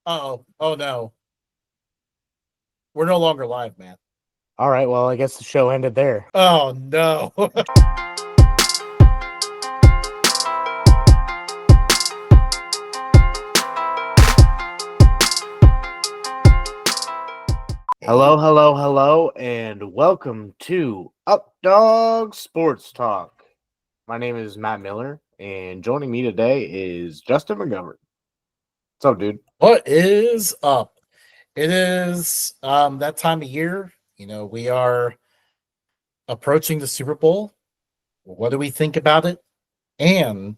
Oh no. We're no longer live, man. All right, well, I guess the show ended there. Oh no. Hello, hello, hello, and welcome to Updog Sports Talk. My name is Matt Miller, and joining me today is Justin McGovern. What's up, dude? What is up? It is that time of year. We are approaching the Super Bowl. What do we think about it? And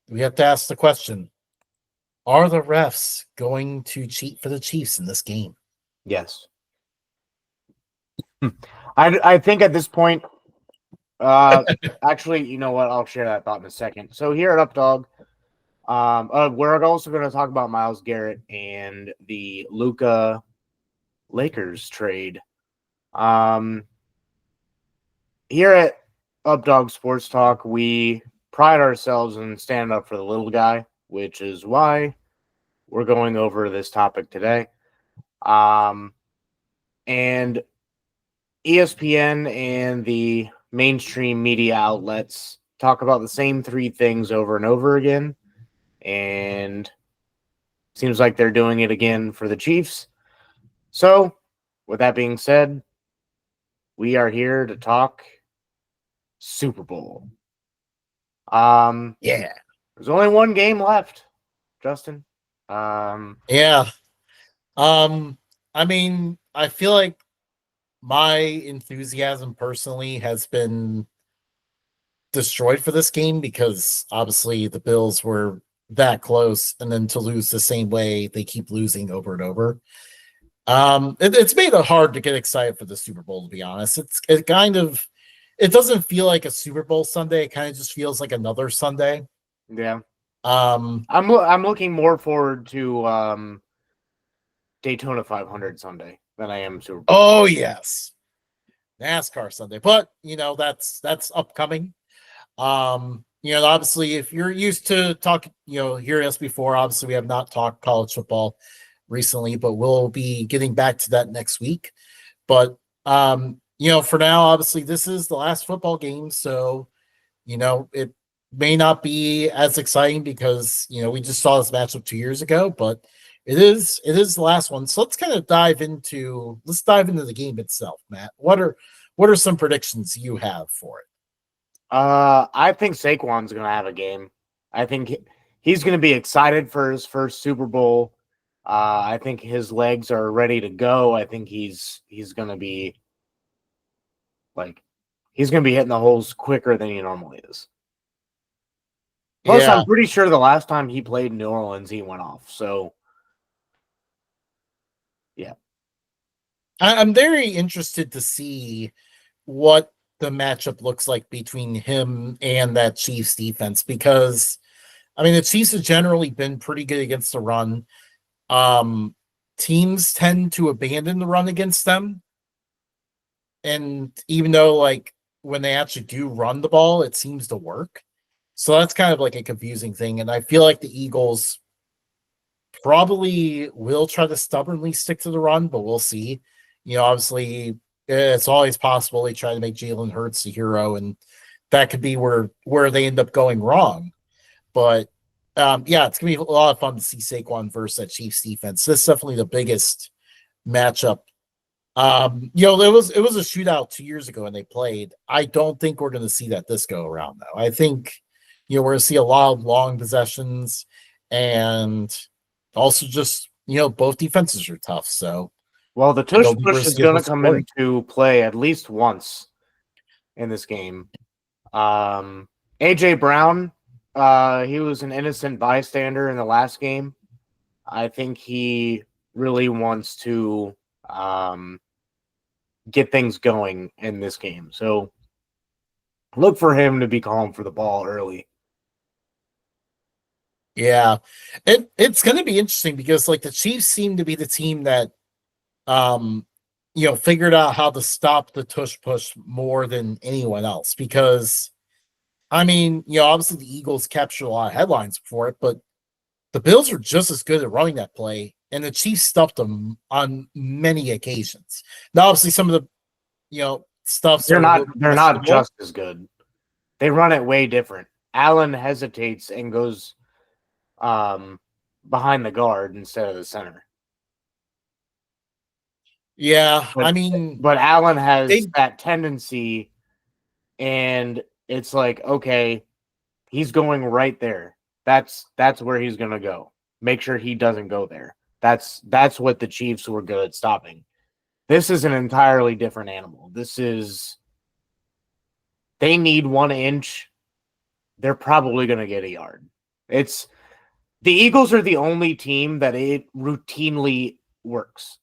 we have to ask the question: are the refs going to cheat for the Chiefs in this game? Yes. I think at this point, actually, you know what? I'll share that thought in a second. So here at Updog, we're also going to talk about Myles Garrett and the Luka Lakers trade. Here at Updog Sports Talk, we pride ourselves in standing up for the little guy, which is why we're going over this topic today. And ESPN and the mainstream media outlets talk about the same three things over and over again. And seems like they're doing it again for the Chiefs. So, with that being said, we are here to talk Super Bowl. Yeah. There's only one game left, Justin. Yeah. I mean, I feel like my enthusiasm personally has been destroyed for this game because obviously the Bills were that close, and then to lose the same way they keep losing over and over. It's made it hard to get excited for the Super Bowl, to be honest. It doesn't feel like a Super Bowl Sunday. It kind of just feels like another Sunday. Yeah. I'm looking more forward to Daytona 500 Sunday than I am Super Bowl. Oh yes, NASCAR Sunday, but that's upcoming. Obviously, if you're used to talking, hearing us before, obviously we have not talked college football recently, but we'll be getting back to that next week. But for now, obviously this is the last football game, so it may not be as exciting because we just saw this matchup 2 years ago, but it is the last one. So let's dive into the game itself, Matt. What are some predictions you have for it? I think Saquon's going to have a game. I think he's going to be excited for his first Super Bowl. I think his legs are ready to go. I think he's going to be hitting the holes quicker than he normally is. Plus, Yeah. I'm pretty sure the last time he played New Orleans, he went off. So, yeah. I'm very interested to see what the matchup looks like between him and that Chiefs defense, because the Chiefs have generally been pretty good against the run. Teams tend to abandon the run against them. And even though when they actually do run the ball, it seems to work. So that's kind of like a confusing thing. And I feel like the Eagles probably will try to stubbornly stick to the run, but we'll see. Obviously it's always possible they try to make Jalen Hurts the hero, and that could be where they end up going wrong. But it's gonna be a lot of fun to see Saquon versus that Chiefs defense. This is definitely the biggest matchup. It was a shootout 2 years ago and they played. I don't think we're gonna see that this go around though. I think we're gonna see a lot of long possessions, and also just both defenses are tough. So well, the tush push is going to come into play at least once in this game. AJ Brown, he was an innocent bystander in the last game. I think he really wants to get things going in this game. So look for him to be calling for the ball early. Yeah, it's going to be interesting because the Chiefs seem to be the team that figured out how to stop the tush push more than anyone else, because obviously the Eagles captured a lot of headlines for it, but the Bills are just as good at running that play, and the Chiefs stuffed them on many occasions. Now, obviously, some of the stuffs They're are a not little they're not questionable. just as good. They run it way different. Allen hesitates and goes behind the guard instead of the center. Yeah, But, I mean, but Allen has they that tendency, and it's like, okay, he's going right there. That's where he's gonna go. Make sure he doesn't go there. That's what the Chiefs were good at stopping. This is an entirely different animal. They need 1 inch. They're probably gonna get a yard. It's the Eagles are the only team that it routinely works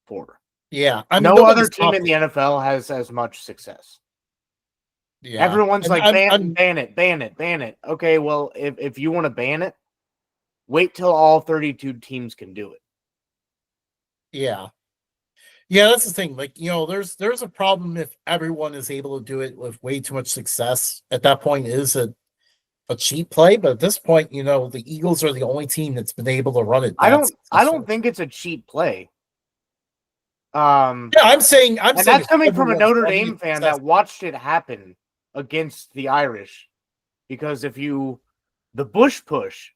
for. yeah, I mean, No other nobody's team in the confident. NFL has as much success. Yeah, Everyone's and like, ban it. Okay, well, if you want to ban it, wait till all 32 teams can do it. yeah. Yeah, that's the thing. Like, there's a problem if everyone is able to do it with way too much success. At that point, it is a cheap play, but at this point, the Eagles are the only team that's been able to run it. I don't think it's a cheap play. Yeah, I'm saying And that's coming from a everyone's Notre running Dame it fan that successful. watched it happen against the Irish. Because the Bush push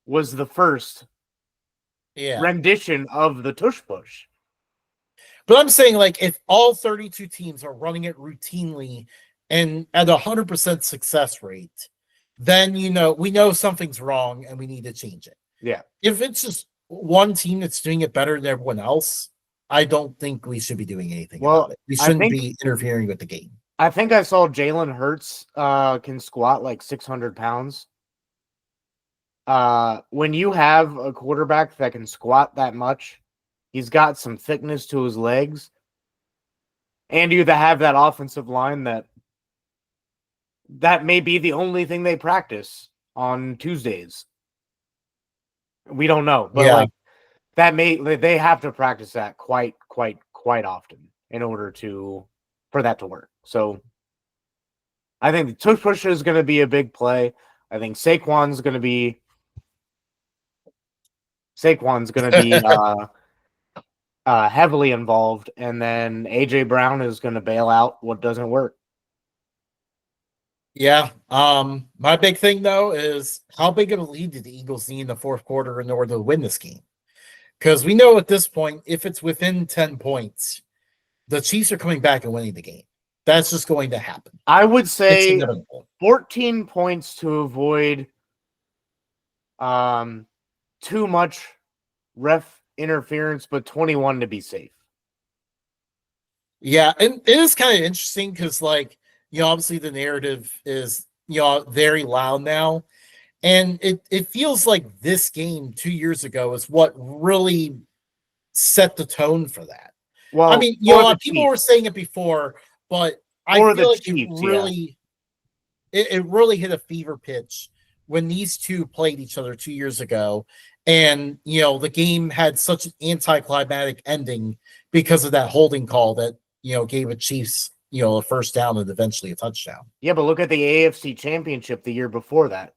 was the first rendition of the tush push. But I'm saying, like, if all 32 teams are running it routinely and at 100% success rate, then we know something's wrong and we need to change it. Yeah. If it's just one team that's doing it better than everyone else, I don't think we should be doing anything about it. We shouldn't be interfering with the game. I think I saw Jalen Hurts can squat like 600 pounds. When you have a quarterback that can squat that much, he's got some thickness to his legs, and you have that offensive line that may be the only thing they practice on Tuesdays. We don't know, but they have to practice that quite often in order for that to work. So I think the tush push is going to be a big play. I think Saquon's going to be heavily involved, and then AJ Brown is going to bail out what doesn't work. Yeah. My big thing though is how big of a lead did the Eagles need in the fourth quarter in order to win this game? Because we know at this point, if it's within 10 points, the Chiefs are coming back and winning the game. That's just going to happen. I would say 14 points to avoid too much ref interference, but 21 to be safe. Yeah, and it is kind of interesting because, like, obviously the narrative is, very loud now. And it feels like this game 2 years ago is what really set the tone for that. Well, I mean, people were saying it before, but I feel like it really hit a fever pitch when these two played each other 2 years ago. And, the game had such an anticlimactic ending because of that holding call that, gave the Chiefs, a first down and eventually a touchdown. Yeah, but look at the AFC Championship the year before that.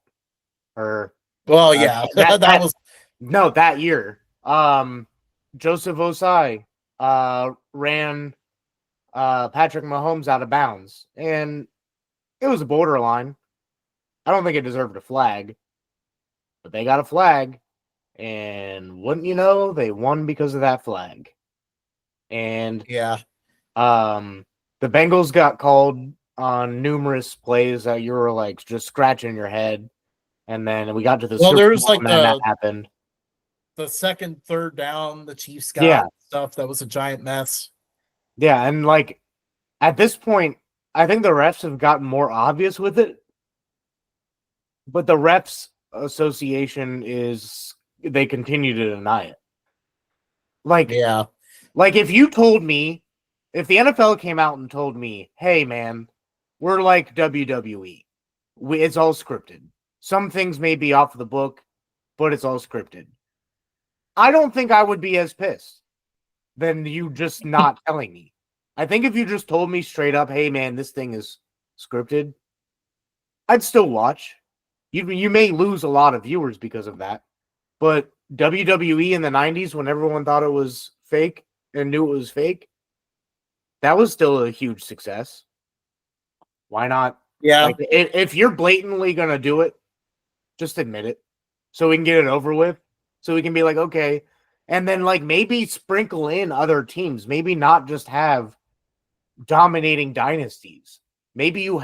That year. Joseph Osai ran Patrick Mahomes out of bounds, and it was a borderline. I don't think it deserved a flag, but they got a flag, and wouldn't you know, they won because of that flag. And the Bengals got called on numerous plays that you were like just scratching your head. And then we got to the Super Bowl, and that happened. The second, third down, the Chiefs got stuff that was a giant mess. Yeah, and like at this point, I think the refs have gotten more obvious with it. But the refs association they continue to deny it. Like if you told me, if the NFL came out and told me, hey man, we're like WWE. It's all scripted. Some things may be off the book, but it's all scripted. I don't think I would be as pissed than you just not telling me. I think if you just told me straight up, hey man, this thing is scripted, I'd still watch. You may lose a lot of viewers because of that, But WWE in the 90s, when everyone thought it was fake and knew it was fake, that was still a huge success. Why not? Yeah. Like, if you're blatantly going to do it, just admit it so we can get it over with. So we can be like, okay. And then, like, maybe sprinkle in other teams. Maybe not just have dominating dynasties. Maybe you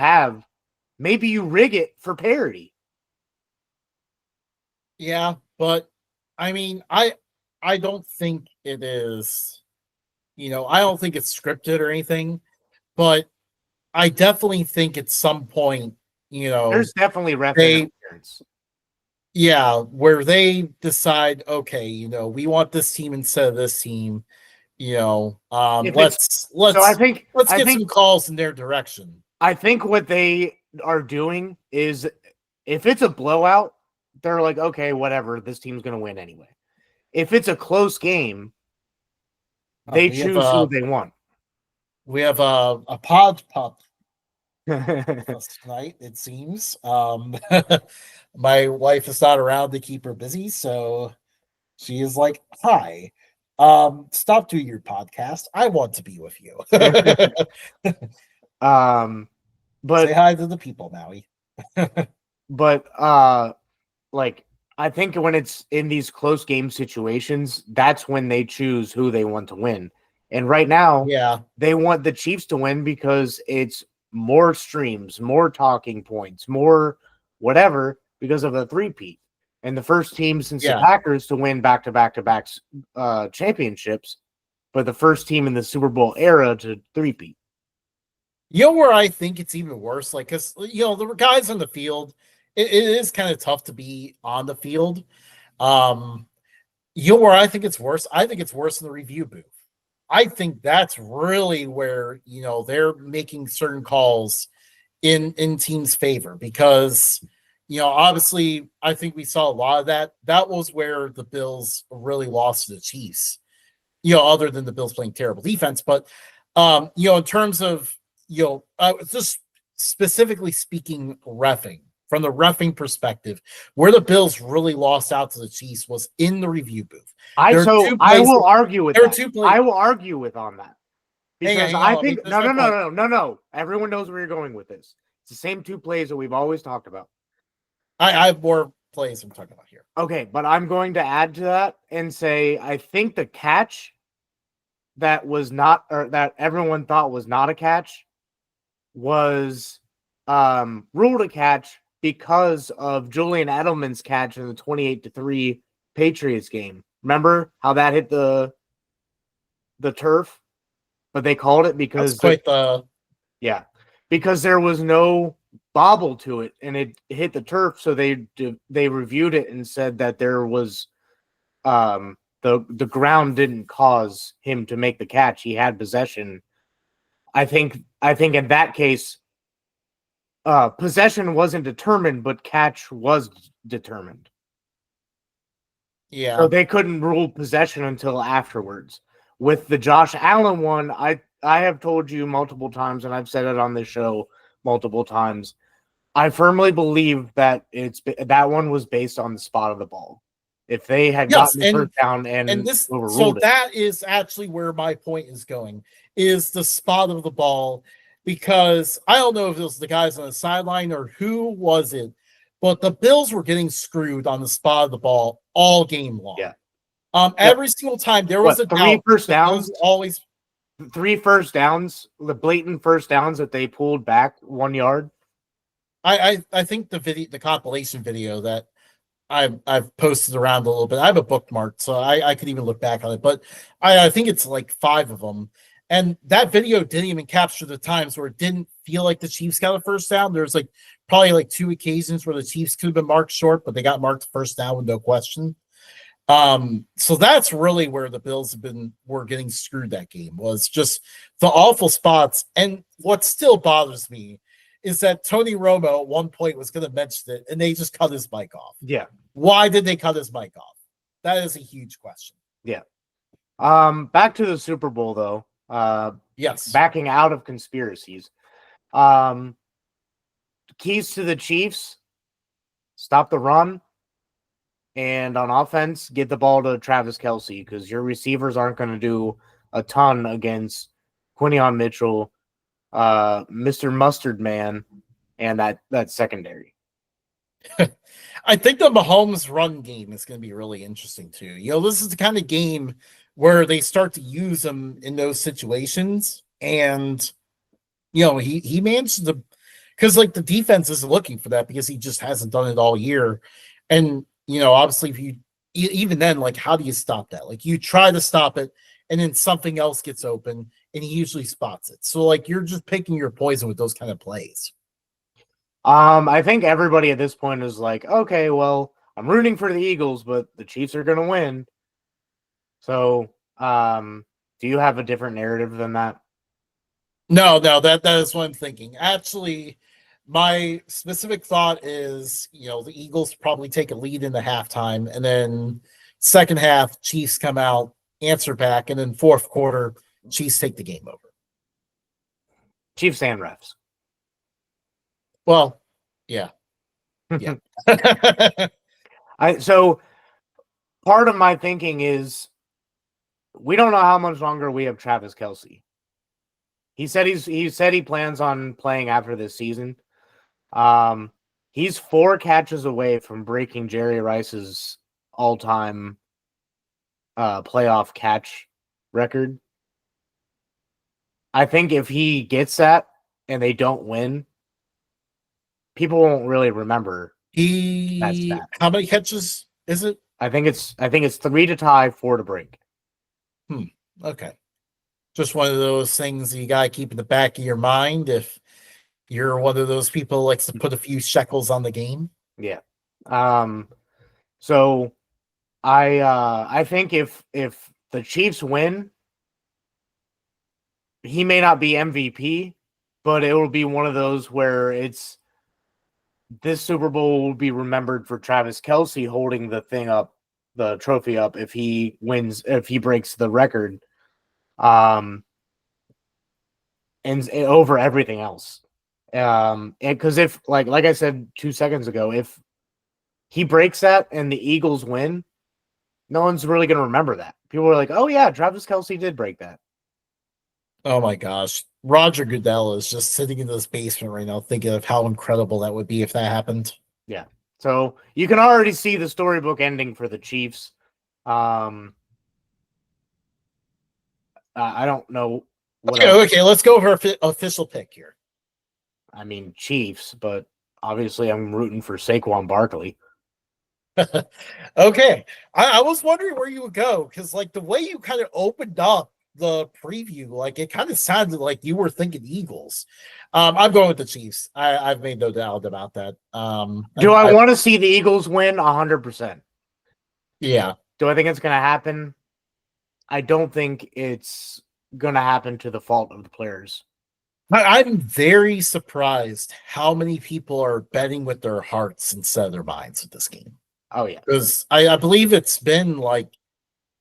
rig it for parity. Yeah, but I mean, I don't think it is, I don't think it's scripted or anything, but I definitely think at some point, There's definitely ref they interference. yeah, where they decide, okay, we want this team instead of this team, let's I think get some calls in their direction. I think what they are doing is, if it's a blowout, they're like, okay, whatever, this team's going to win anyway. If it's a close game, they choose who they want. We have a pod pup tonight, it seems. My wife is not around to keep her busy, so she is like, hi, stop doing your podcast. I want to be with you. But say hi to the people, Maui. But like, I think when it's in these close game situations, that's when they choose who they want to win. And right now, yeah, they want the Chiefs to win because it's more streams, more talking points, more whatever, because of the three-peat. And the first team since the Packers to win back-to-back-to-back championships, but the first team in the Super Bowl era to three-peat. You know where I think it's even worse? Like, because, the guys on the field, it is kind of tough to be on the field. Where I think it's worse? I think it's worse in the review booth. I think that's really where, they're making certain calls in teams' favor because, obviously, I think we saw a lot of that. That was where the Bills really lost to the Chiefs, other than the Bills playing terrible defense. But, in terms of, just specifically speaking, reffing, from the reffing perspective, where the Bills really lost out to the Chiefs was in the review booth. I will argue with that. I will argue with on that. Because I think no. Everyone knows where you're going with this. It's the same two plays that we've always talked about. I have more plays I'm talking about here. Okay, but I'm going to add to that and say I think the catch that was not, or that everyone thought was not a catch, was ruled a catch because of Julian Edelman's catch in the 28-3 Patriots game. Remember how that hit the turf? But they called it because because there was no bobble to it and it hit the turf, so they reviewed it and said that there was the ground didn't cause him to make the catch. He had possession. I think in that case, possession wasn't determined, but catch was determined. Yeah. So they couldn't rule possession until afterwards. With the Josh Allen one, I have told you multiple times, and I've said it on this show multiple times, I firmly believe that that one was based on the spot of the ball. If they had gotten the first down and this, overruled that is actually where my point is going, is the spot of the ball, because I don't know if it was the guys on the sideline or who was it, but the Bills were getting screwed on the spot of the ball all game long. Yeah. Every single time there was three first downs, always 3 first downs, the blatant first downs that they pulled back 1 yard. I think the compilation video that I've posted around a little bit, I have a bookmark, so I could even look back on it, but I think it's like 5 of them. And that video didn't even capture the times where it didn't feel like the Chiefs got a first down. There's probably 2 occasions where the Chiefs could have been marked short, but they got marked first down with no question. So that's really where the Bills were getting screwed that game, was just the awful spots. And what still bothers me is that Tony Romo at one point was going to mention it and they just cut his mic off. Yeah. Why did they cut his mic off? That is a huge question. Yeah. Back to the Super Bowl though. Yes. Backing out of conspiracies. Keys to the Chiefs: stop the run, and on offense, get the ball to Travis Kelce because your receivers aren't going to do a ton against Quinion Mitchell, Mr. Mustard Man, and that secondary. I think the Mahomes run game is going to be really interesting too. This is the kind of game where they start to use them in those situations, and he managed to, because like the defense is looking for that because he just hasn't done it all year, and obviously if you even then, like, how do you stop that? Like, you try to stop it, and then something else gets open, and he usually spots it. So like you're just picking your poison with those kind of plays. I think everybody at this point is like, okay, well, I'm rooting for the Eagles, but the Chiefs are going to win. So, do you have a different narrative than that? No, that is what I'm thinking. Actually, my specific thought is, the Eagles probably take a lead in the halftime, and then second half, Chiefs come out, answer back, and then fourth quarter, Chiefs take the game over. Chiefs and refs. Well, yeah. Yeah. So part of my thinking is we don't know how much longer we have Travis Kelce. He said he plans on playing after this season. He's 4 catches away from breaking Jerry Rice's all-time playoff catch record. I think if he gets that and they don't win, people won't really remember. How many catches is it? I think it's 3 to tie, 4 to break. Okay. Just one of those things you gotta keep in the back of your mind if you're one of those people who likes to put a few shekels on the game. Yeah. So I think if the Chiefs win, he may not be MVP, but it will be one of those where it's this Super Bowl will be remembered for Travis Kelce holding the trophy up if he wins, if he breaks the record, and over everything else. And because if like I said 2 seconds ago, if he breaks that and the Eagles win, no one's really going to remember that. People are like, "Oh yeah, Travis Kelce did break that." Oh my gosh. Roger Goodell is just sitting in this basement right now thinking of how incredible that would be if that happened. Yeah. So you can already see the storybook ending for the Chiefs. I don't know what Okay, let's go over official pick here. I mean, Chiefs, but obviously I'm rooting for Saquon Barkley. Okay. I was wondering where you would go because, like, the way you kind of opened up the preview, like, it kind of sounded like you were thinking Eagles. I'm going with the Chiefs. I've made no doubt about that. Do I want to see the Eagles win 100%? Yeah. Do I think it's going to happen? I don't think it's going to happen to the fault of the players. I'm very surprised how many people are betting with their hearts instead of their minds at this game. Oh, yeah. Because I believe it's been like,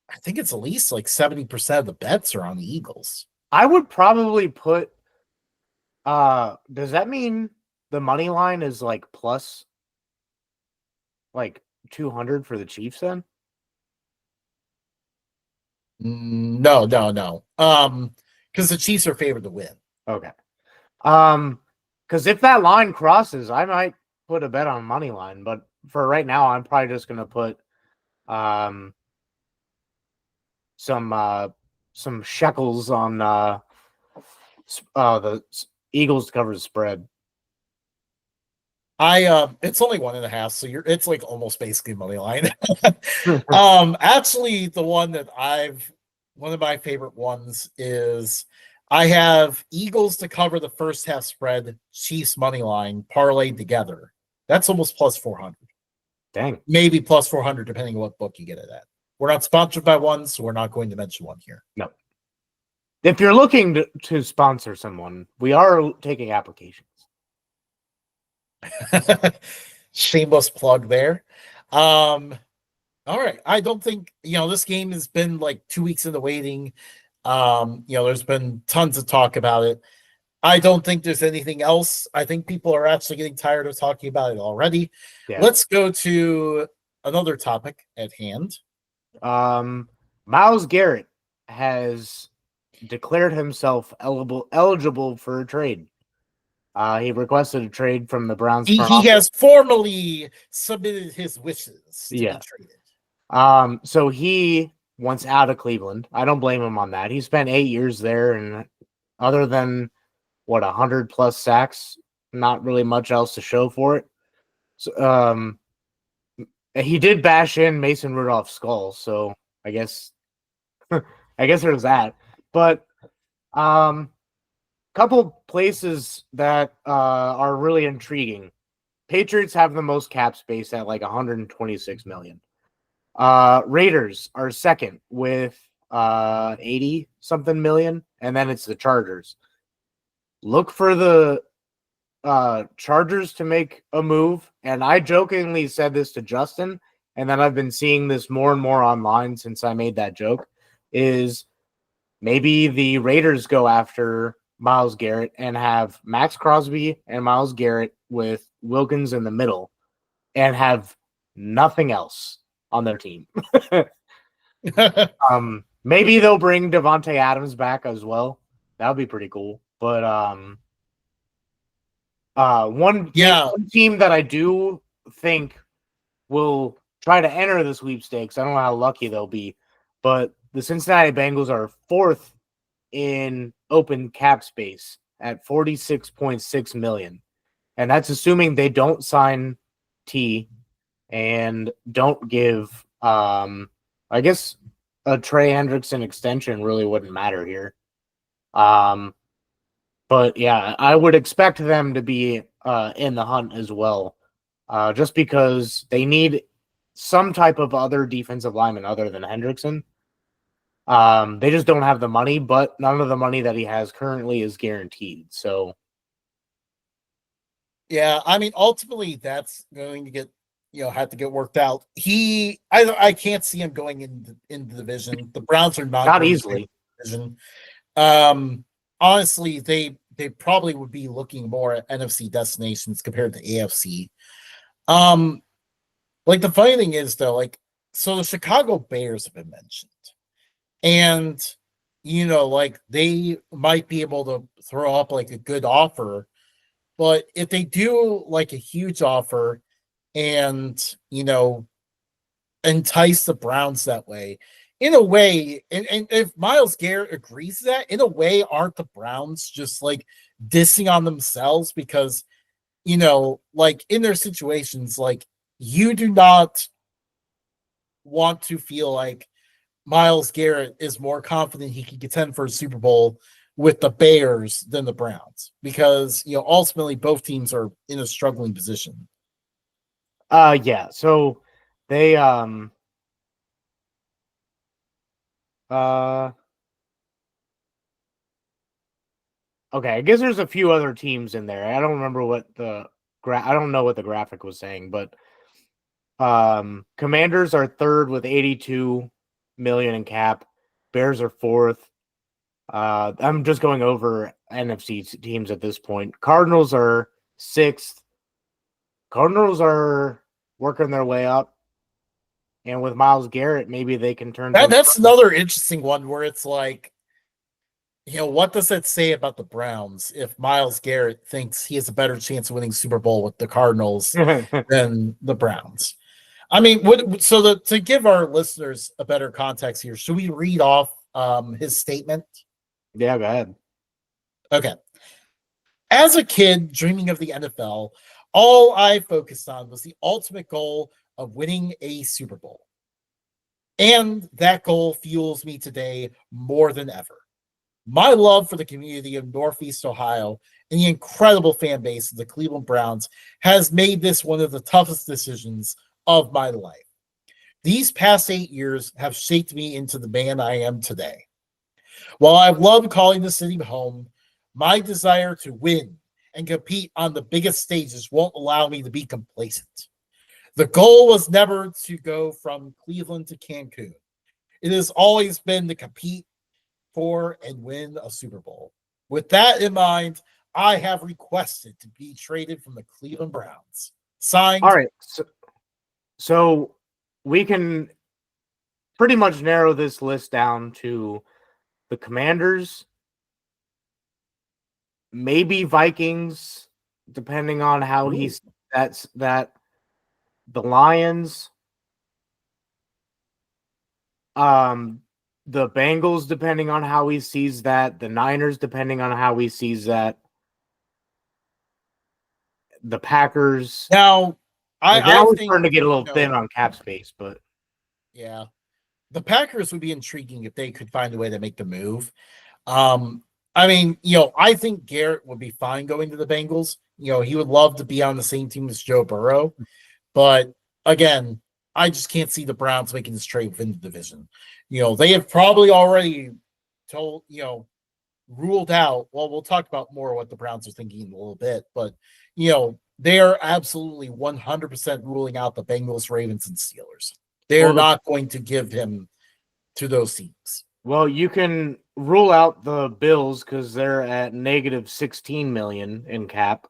I think it's at least like 70% of the bets are on the Eagles. I would probably put, does that mean the money line is like plus like 200 for the Chiefs then? No. Because the Chiefs are favored to win. Okay. Because if that line crosses, I might put a bet on money line, but for right now, I'm probably just gonna put some shekels on the Eagles to cover the spread. It's only 1.5, so it's like almost basically money line. Actually, one of my favorite ones is I have Eagles to cover the first half spread, Chiefs money line parlayed together. That's almost plus 400. Dang. Maybe plus 400, depending on what book you get it at. We're not sponsored by one, so we're not going to mention one here. No. If you're looking to sponsor someone, we are taking applications. Shameless plug there. All right. I don't think, this game has been like 2 weeks in the waiting. There's been tons of talk about it. I don't think there's anything else. I think people are actually getting tired of talking about it already. Yeah. Let's go to another topic at hand. Myles Garrett has declared himself eligible for a trade. He requested a trade from the Browns. He has formally submitted his wishes to be traded. So he wants out of Cleveland. I don't blame him on that. He spent 8 years there, and other than 100+ sacks, not really much else to show for it. So, he did bash in Mason Rudolph's skull, so I guess there's that. But couple places that are really intriguing. Patriots have the most cap space at like 126 million. Raiders are second with 80 something million, and then it's the Chargers. Look for the Chargers to make a move, and I jokingly said this to Justin, and then I've been seeing this more and more online since I made that joke, is maybe the Raiders go after Myles Garrett and have Max Crosby and Myles Garrett with Wilkins in the middle and have nothing else on their team. Maybe they'll bring Devontae Adams back as well. That would be pretty cool. But one team that I do think will try to enter the sweepstakes, I don't know how lucky they'll be, but the Cincinnati Bengals are fourth in open cap space at 46.6 million. And that's assuming they don't sign T and don't give, I guess a Trey Hendrickson extension really wouldn't matter here. But yeah, I would expect them to be in the hunt as well, just because they need some type of other defensive lineman other than Hendrickson. They just don't have the money, but none of the money that he has currently is guaranteed. So, yeah, I mean, ultimately, that's going to get have to get worked out. I can't see him going in the division. The Browns are not easily. Division. Honestly, they probably would be looking more at NFC destinations compared to AFC. Like the funny thing is though, like so the Chicago Bears have been mentioned. And, like they might be able to throw up like a good offer. But if they do like a huge offer and, entice the Browns that way, in a way, and if Myles Garrett agrees to that, in a way, aren't the Browns just like dissing on themselves? Because, like in their situations, like you do not want to feel like Myles Garrett is more confident he can contend for a Super Bowl with the Bears than the Browns, because ultimately both teams are in a struggling position. Yeah. So they okay, I guess there's a few other teams in there. I don't remember what I don't know what the graphic was saying, but Commanders are third with 82 million in cap. Bears are fourth. I'm just going over NFC teams at this point. Cardinals are sixth. Cardinals are working their way up, and with Myles Garrett, maybe they can turn. That's another interesting one where it's like, what does that say about the Browns if Myles Garrett thinks he has a better chance of winning Super Bowl with the Cardinals than the Browns? I mean, to give our listeners a better context here, should we read off his statement? Yeah, go ahead. Okay. As a kid dreaming of the NFL, all I focused on was the ultimate goal of winning a Super Bowl. And that goal fuels me today more than ever. My love for the community of Northeast Ohio and the incredible fan base of the Cleveland Browns has made this one of the toughest decisions of my life. These past 8 years have shaped me into the man I am today. While I've loved calling the city home, my desire to win and compete on the biggest stages won't allow me to be complacent. The goal was never to go from Cleveland to Cancun. It has always been to compete for and win a Super Bowl. With that in mind, I have requested to be traded from the Cleveland Browns. Signed. All right. So we can pretty much narrow this list down to the Commanders, maybe Vikings, depending on how he's that the Lions, the Bengals, depending on how he sees that, the Niners, depending on how he sees that, the Packers. Now, I we're think, starting to get a little thin on cap space, but yeah, the Packers would be intriguing if they could find a way to make the move. I mean, I think Garrett would be fine going to the Bengals. He would love to be on the same team as Joe Burrow. But again, I just can't see the Browns making this trade within the division. They have probably already ruled out. Well, we'll talk about more what the Browns are thinking in a little bit, but they are absolutely 100% ruling out the Bengals, Ravens, and Steelers. They're not going to give him to those teams. Well, you can rule out the Bills because they're at negative 16 million in cap.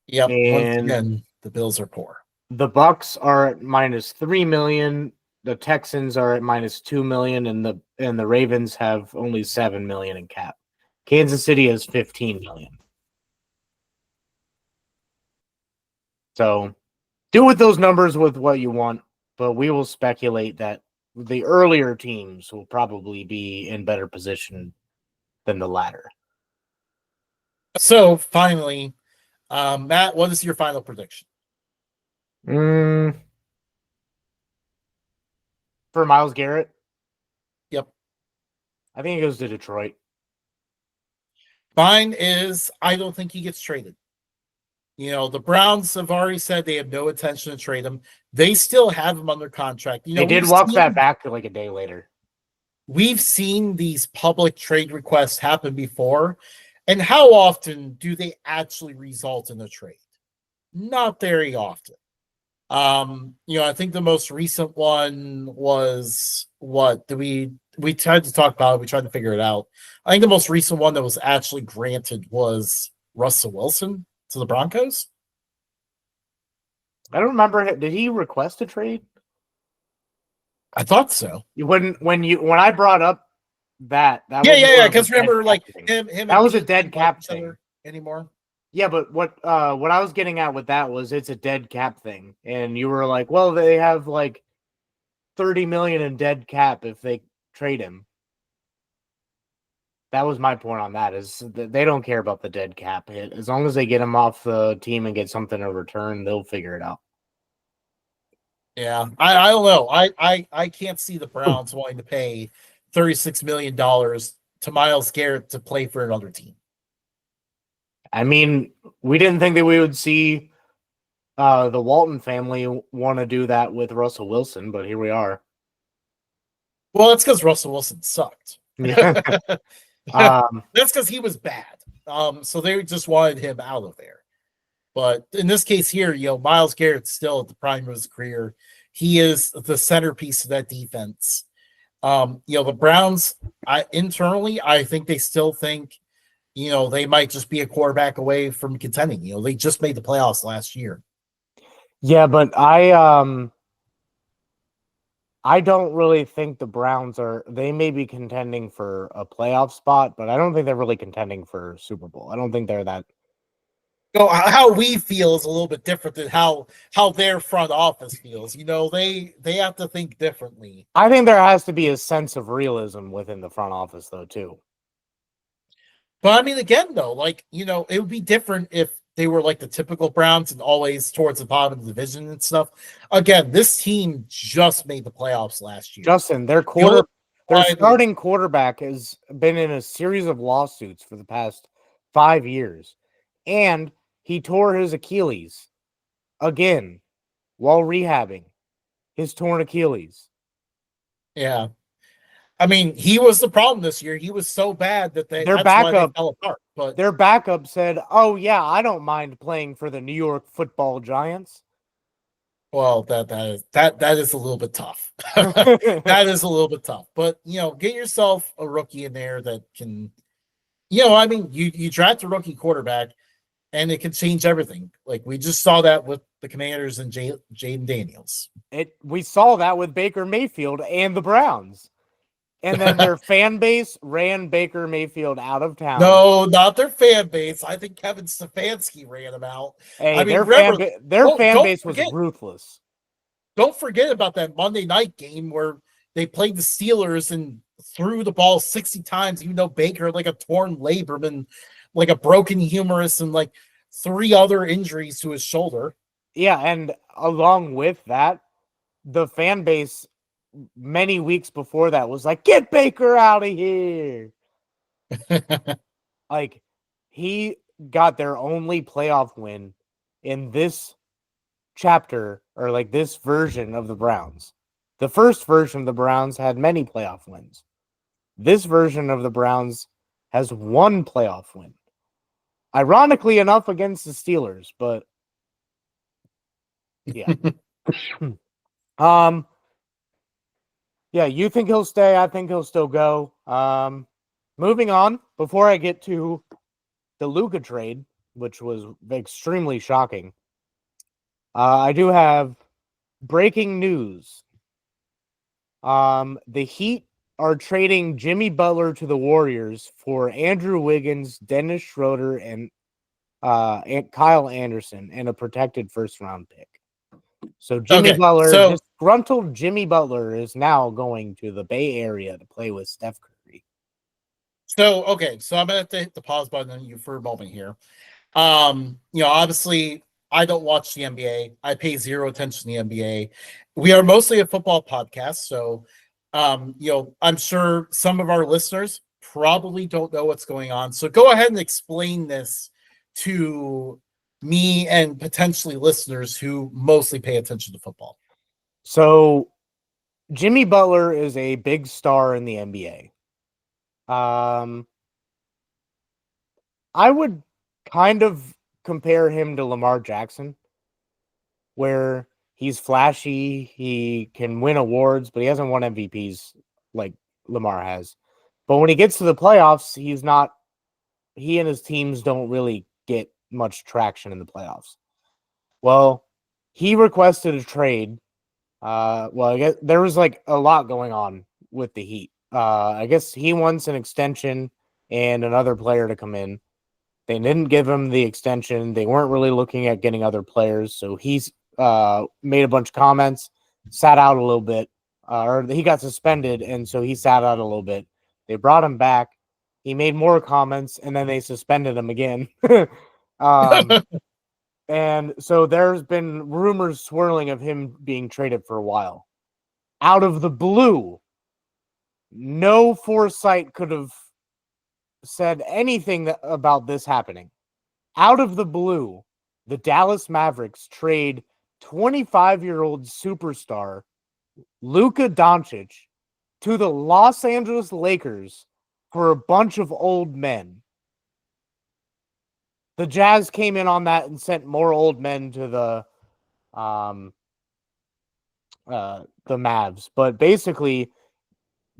Yep. And once again, the Bills are poor. The Bucks are at minus 3 million. The Texans are at minus 2 million, and the Ravens have only 7 million in cap. Kansas City has 15 million. So do with those numbers with what you want, but we will speculate that the earlier teams will probably be in better position than the latter. So finally, Matt, what is your final prediction? For Myles Garrett? Yep. I think he goes to Detroit. Mine is I don't think he gets traded. The Browns have already said they have no intention to trade him. They still have him under contract. They did walk that back like a day later. We've seen these public trade requests happen before. And how often do they actually result in a trade? Not very often. I think the most recent one was what we tried to talk about it. We tried to figure it out. I think the most recent one that was actually granted was Russell Wilson to the Broncos. I don't remember. Did he request a trade? I thought so. When I brought up that yeah, because remember, like him that was a dead cap thing anymore. Yeah, but what I was getting at with that was it's a dead cap thing, and you were like, well, they have like 30 million in dead cap if they trade him. That was my point on that, is that they don't care about the dead cap hit. As long as they get him off the team and get something in return, they'll figure it out. Yeah, I don't know. I can't see the Browns wanting to pay $36 million to Myles Garrett to play for another team. I mean, we didn't think that we would see the Walton family want to do that with Russell Wilson, but here we are. Well, that's because Russell Wilson sucked. Yeah. That's because he was bad. So they just wanted him out of there. But in this case here, Myles Garrett's still at the prime of his career. He is the centerpiece of that defense. The Browns, internally, I think they still think, they might just be a quarterback away from contending. They just made the playoffs last year. Yeah, but I don't really think the Browns they may be contending for a playoff spot, but I don't think they're really contending for Super Bowl. I don't think they're that. How we feel is a little bit different than how their front office feels. They have to think differently. I think there has to be a sense of realism within the front office, though, too. But I mean, again, though, it would be different if they were like the typical Browns and always towards the bottom of the division and stuff. Again, this team just made the playoffs last year. Justin, their starting quarterback has been in a series of lawsuits for the past 5 years, and he tore his Achilles again while rehabbing his torn Achilles. Yeah. I mean, he was the problem this year. He was so bad that their backup fell apart. But their backup said, "Oh yeah, I don't mind playing for the New York Football Giants." Well, that is a little bit tough. That is a little bit tough. But get yourself a rookie in there that can, I mean, you draft a rookie quarterback, and it can change everything. Like we just saw that with the Commanders and Jaden Daniels. We saw that with Baker Mayfield and the Browns. And then their fan base ran Baker Mayfield out of town. No, not their fan base. I think Kevin Stefanski ran him out. Hey, I mean, their fan base was ruthless. Don't forget about that Monday night game where they played the Steelers and threw the ball 60 times, even though Baker had like a torn labrum and like a broken humerus and like 3 other injuries to his shoulder. Yeah, and along with that, the fan base many weeks before that was like, get Baker out of here. Like, he got their only playoff win in this chapter, or like this version of the Browns. The first version of the Browns had many playoff wins. This version of the Browns has 1 playoff win. Ironically enough, against the Steelers, but yeah. Yeah, you think he'll stay? I think he'll still go. Moving on, before I get to the Luka trade, which was extremely shocking, I do have breaking news. The Heat are trading Jimmy Butler to the Warriors for Andrew Wiggins, Dennis Schroeder, and Kyle Anderson, and a protected first-round pick. So disgruntled Jimmy Butler is now going to the Bay Area to play with Steph Curry. So I'm going to hit the pause button on you for a moment here. Obviously, I don't watch the NBA. I pay zero attention to the NBA. We are mostly a football podcast, so I'm sure some of our listeners probably don't know what's going on. So go ahead and explain this to me and potentially listeners who mostly pay attention to football. So Jimmy Butler is a big star in the NBA. I would kind of compare him to Lamar Jackson, where he's flashy, he can win awards, but he hasn't won MVPs like Lamar has. But when he gets to the playoffs, he and his teams don't really get much traction in the playoffs. Well, he requested a trade. I guess there was like a lot going on with the Heat. I guess he wants an extension and another player to come in. They didn't give him the extension. They weren't really looking at getting other players. So he's made a bunch of comments, sat out a little bit, or he got suspended. And so he sat out a little bit. They brought him back. He made more comments and then they suspended him again. And so there's been rumors swirling of him being traded for a while. Out of the blue, no foresight could have said anything about this happening. Out of the blue, the Dallas Mavericks trade 25-year-old superstar Luka Doncic to the Los Angeles Lakers for a bunch of old men. The Jazz came in on that and sent more old men to the Mavs. But basically,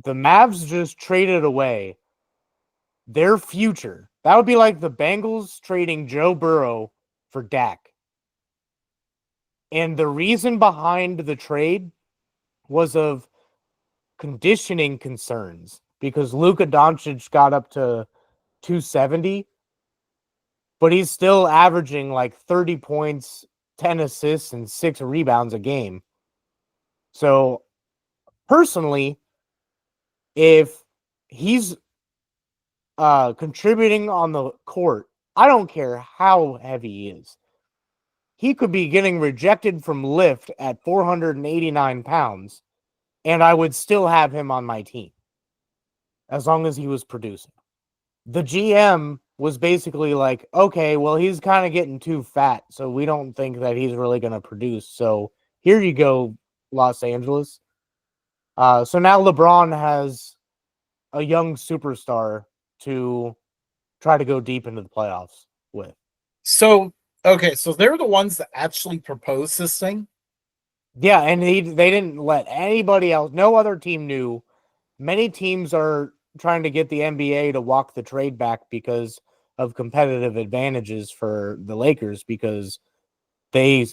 the Mavs just traded away their future. That would be like the Bengals trading Joe Burrow for Dak. And the reason behind the trade was of conditioning concerns, because Luka Doncic got up to 270, but he's still averaging like 30 points, 10 assists, and 6 rebounds a game. So, personally, if he's contributing on the court, I don't care how heavy he is. He could be getting rejected from lift at 489 pounds, and I would still have him on my team as long as he was producing. The GM was basically like, okay, well, he's kind of getting too fat, so we don't think that he's really going to produce. So here you go, Los Angeles. So now LeBron has a young superstar to try to go deep into the playoffs with. So they're the ones that actually proposed this thing? Yeah, and they didn't let anybody else, no other team knew. Many teams are trying to get the NBA to walk the trade back because of competitive advantages for the Lakers because they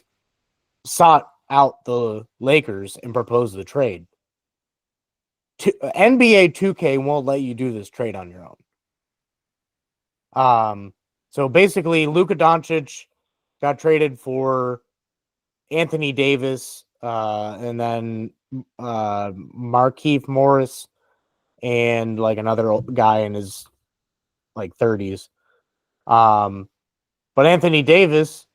sought out the Lakers and proposed the trade. NBA 2K won't let you do this trade on your own. So basically, Luka Doncic got traded for Anthony Davis, and then Markieff Morris, and like another guy in his like 30s. But Anthony Davis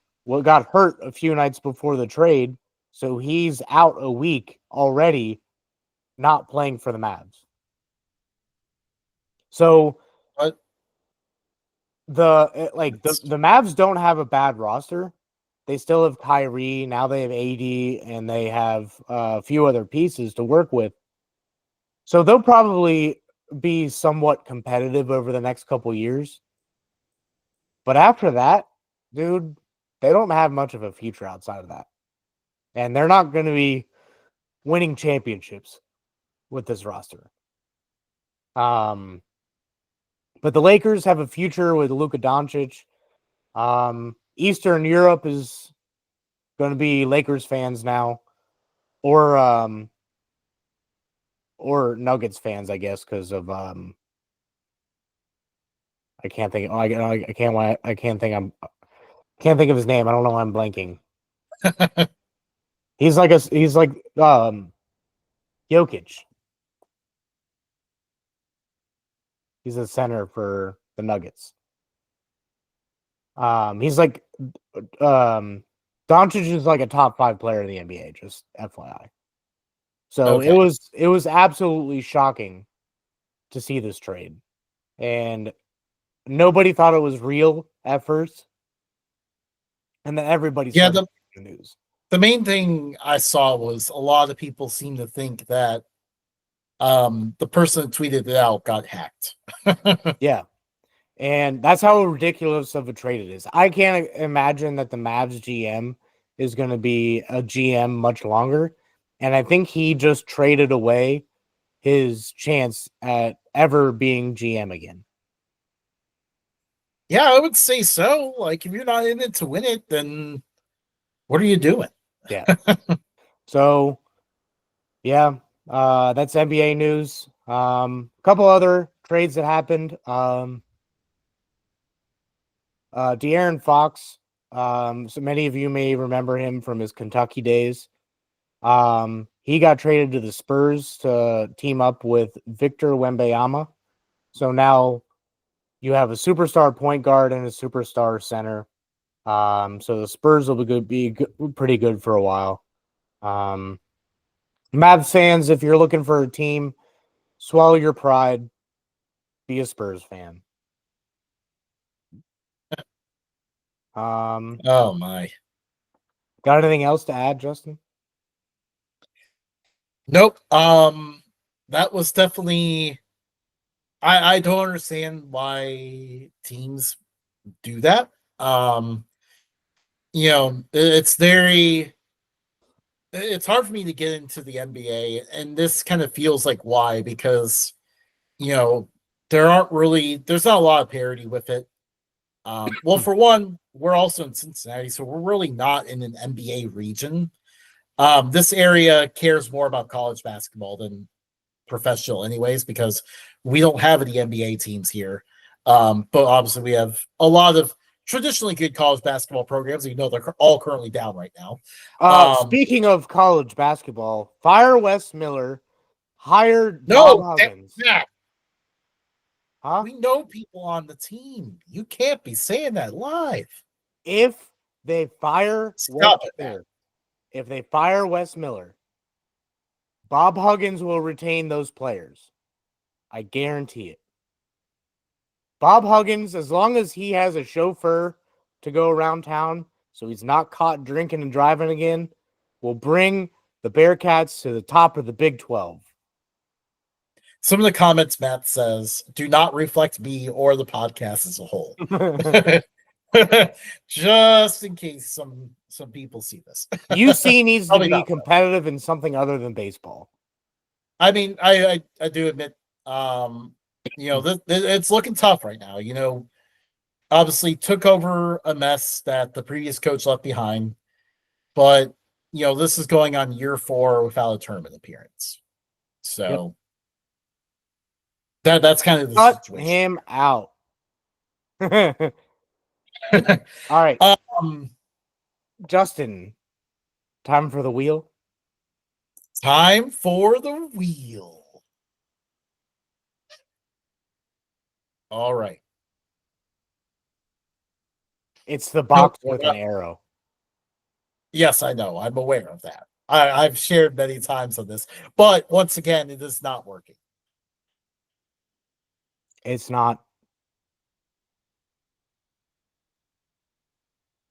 got hurt a few nights before the trade, so he's out a week already, not playing for the Mavs. So But the Mavs don't have a bad roster. They still have Kyrie. Now they have AD, and they have a few other pieces to work with. So they'll probably be somewhat competitive over the next couple years. But after that, dude, they don't have much of a future outside of that. And they're not going to be winning championships with this roster. But the Lakers have a future with Luka Doncic. Eastern Europe is going to be Lakers fans now, or Nuggets fans, I guess, because of I can't think. Oh, I can't think of his name. I don't know why I'm blanking. he's like Jokic. He's a center for the Nuggets. He's like Doncic is like a top 5 player in the NBA, just FYI. So okay. it was absolutely shocking to see this trade. And nobody thought it was real at first. And then everybody started the news. The main thing I saw was a lot of people seem to think that the person that tweeted it out got hacked. Yeah. And that's how ridiculous of a trade it is. I can't imagine that the Mavs GM is going to be a GM much longer. And I think he just traded away his chance at ever being GM again. Yeah, I would say so. Like, if you're not in it to win it, then what are you doing? Yeah. So, yeah, that's NBA news. A couple other trades that happened. De'Aaron Fox. So many of you may remember him from his Kentucky days. He got traded to the Spurs to team up with Victor Wembanyama. So now you have a superstar point guard and a superstar center. So the Spurs will be pretty good for a while. Mavs fans, if you're looking for a team, swallow your pride. Be a Spurs fan. Oh my. Got anything else to add, Justin? Nope. That was definitely. I don't understand why teams do that. It's hard for me to get into the NBA, and this kind of feels like why, because there's not a lot of parity with it. Well, for one, we're also in Cincinnati, so we're really not in an NBA region. This area cares more about college basketball than professional anyways, because we don't have any NBA teams here. But obviously we have a lot of traditionally good college basketball programs. They're all currently down right now. Speaking of college basketball, fire Wes Miller, hired Bob No, Huggins. Huh? We know people on the team. You can't be saying that live. If they fire Wes Miller, Bob Huggins will retain those players. I guarantee it. Bob Huggins, as long as he has a chauffeur to go around town so he's not caught drinking and driving again, will bring the Bearcats to the top of the Big 12. Some of the comments Matt says do not reflect me or the podcast as a whole. Just in case some people see this. UC needs to be competitive in something other than baseball. I mean, I do admit, it's looking tough right now. obviously took over a mess that the previous coach left behind. But this is going on year 4 without a tournament appearance. So that's kind of the Cut situation. him out. All right. Justin, time for the wheel. Time for the wheel. All right. It's the box Nope, with an arrow. Yes, I know. I'm aware of that. I've shared many times on this. But once again, it is not working. It's not.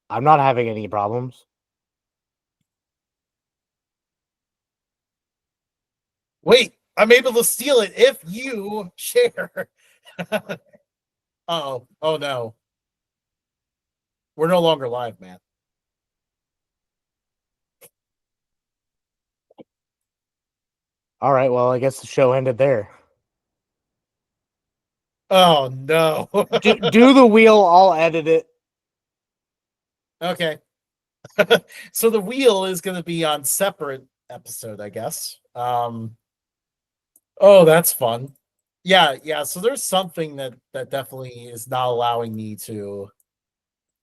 I'm not having any problems. Wait, I'm able to steal it if you share. Oh no. We're no longer live, man. All right, well, I guess the show ended there. Oh no. do the wheel, I'll edit it. Okay. So the wheel is going to be on separate episode, I guess. Oh, that's fun. Yeah. So there's something that definitely is not allowing me to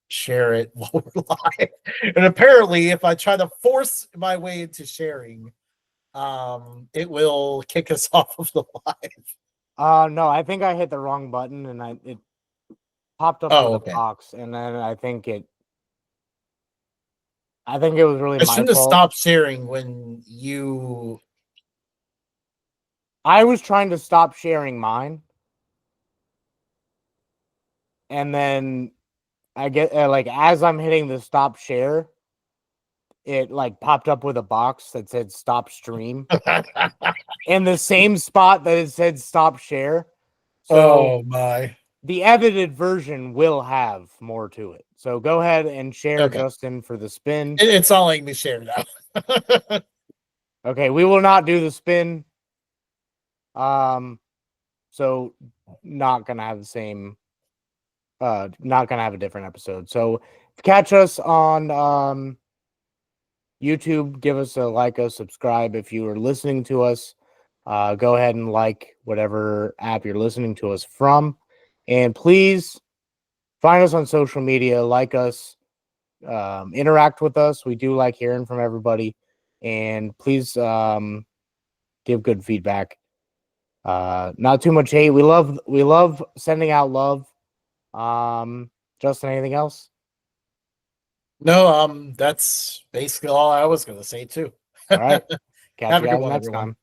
share it while we're live. And apparently, if I try to force my way into sharing, it will kick us off of the live. No, I think I hit the wrong button and it popped up with a box, and then I think it was really I my shouldn't have fault. stopped sharing when you. I was trying to stop sharing mine, and then I get as I'm hitting the stop share, it popped up with a box that said stop stream in the same spot that it said stop share. So Oh my. The edited version will have more to it. So go ahead and share, Justin, for the spin. It's not letting me share now. Okay, we will not do the spin. So not gonna have the same. Not gonna have a different episode. So catch us on YouTube. Give us a like, a subscribe if you are listening to us. Go ahead and like whatever app you're listening to us from, and please find us on social media. Like us, interact with us. We do like hearing from everybody, and please give good feedback. Not too much hate. We love sending out love. Justin, anything else? No, that's basically all I was going to say too. All right. Catch Have you a good guys one, next everyone. time.